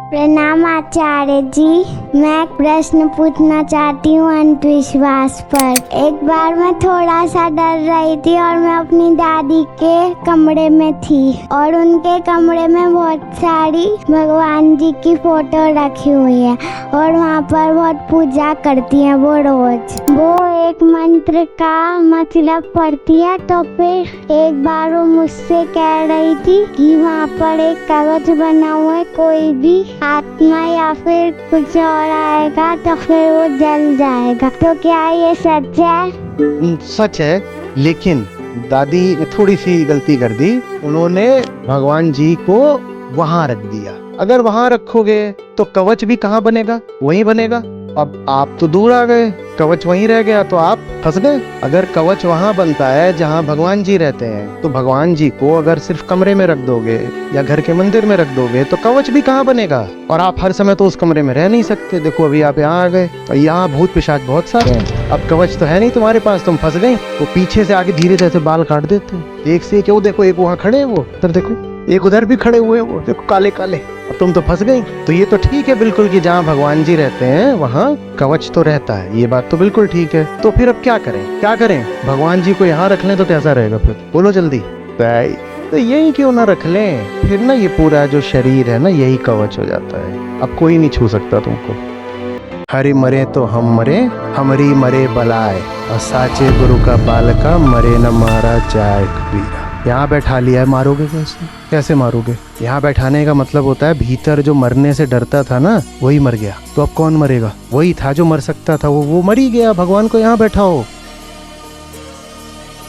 प्रणाम आचार्य जी। मैं एक प्रश्न पूछना चाहती हूँ अंधविश्वास पर। एक बार मैं थोड़ा सा डर रही थी और मैं अपनी दादी के कमरे में थी और उनके कमरे में बहुत सारी भगवान जी की फोटो रखी हुई है और वहाँ पर बहुत पूजा करती हैं वो रोज। वो एक मंत्र का मतलब पढ़ती है तो फिर एक बार वो मुझसे कह रही थी कि वहाँ पर एक कवच बना हुआ है, कोई भी आत्मा या फिर कुछ और आएगा तो फिर वो जल जाएगा। तो क्या ये सच है? सच है, लेकिन दादी ने थोड़ी सी गलती कर दी। उन्होंने भगवान जी को वहां रख दिया। अगर वहां रखोगे तो कवच भी कहाँ बनेगा? वहीं बनेगा। अब आप तो दूर आ गए, कवच वहीं रह गया तो आप फंस गए। अगर कवच वहां बनता है जहां भगवान जी रहते हैं तो भगवान जी को अगर सिर्फ कमरे में रख दोगे या घर के मंदिर में रख दोगे तो कवच भी कहाँ बनेगा? और आप हर समय तो उस कमरे में रह नहीं सकते। देखो अभी आप यहाँ आ गए और यहाँ भूत पिशाच बहुत सारे हैं। अब कवच तो है नहीं तुम्हारे पास, तुम फंस गई। वो पीछे से आगे धीरे धीरे बाल काट देते हैं, एक से एक। वो देखो, एक वहाँ खड़े हैं, वो उधर देखो, एक उधर भी खड़े हुए हैं, वो देखो काले काले। अब तुम तो फंस गई। तो ये तो ठीक है बिल्कुल कि जहाँ भगवान जी रहते हैं वहाँ कवच तो रहता है, ये बात तो बिल्कुल ठीक है। तो फिर अब क्या करें? क्या करें? भगवान जी को यहाँ रख लें तो कैसा रहेगा? फिर बोलो जल्दी। तो यही क्यों ना रख लें? फिर ना ये पूरा जो शरीर है ना यही कवच हो जाता है। अब कोई नहीं छू सकता तुमको। हरि मरे तो हम मरे, हमरी मरे बलाए, और साचे गुरु का बालका मरे न मारा जाए कबीरा। यहाँ बैठा लिया है, मारोगे कैसे? कैसे मारोगे? यहाँ बैठाने का मतलब होता है भीतर जो मरने से डरता था ना वही मर गया। तो अब कौन मरेगा? वही था जो मर सकता था, वो मर ही गया। भगवान को यहाँ बैठाओ।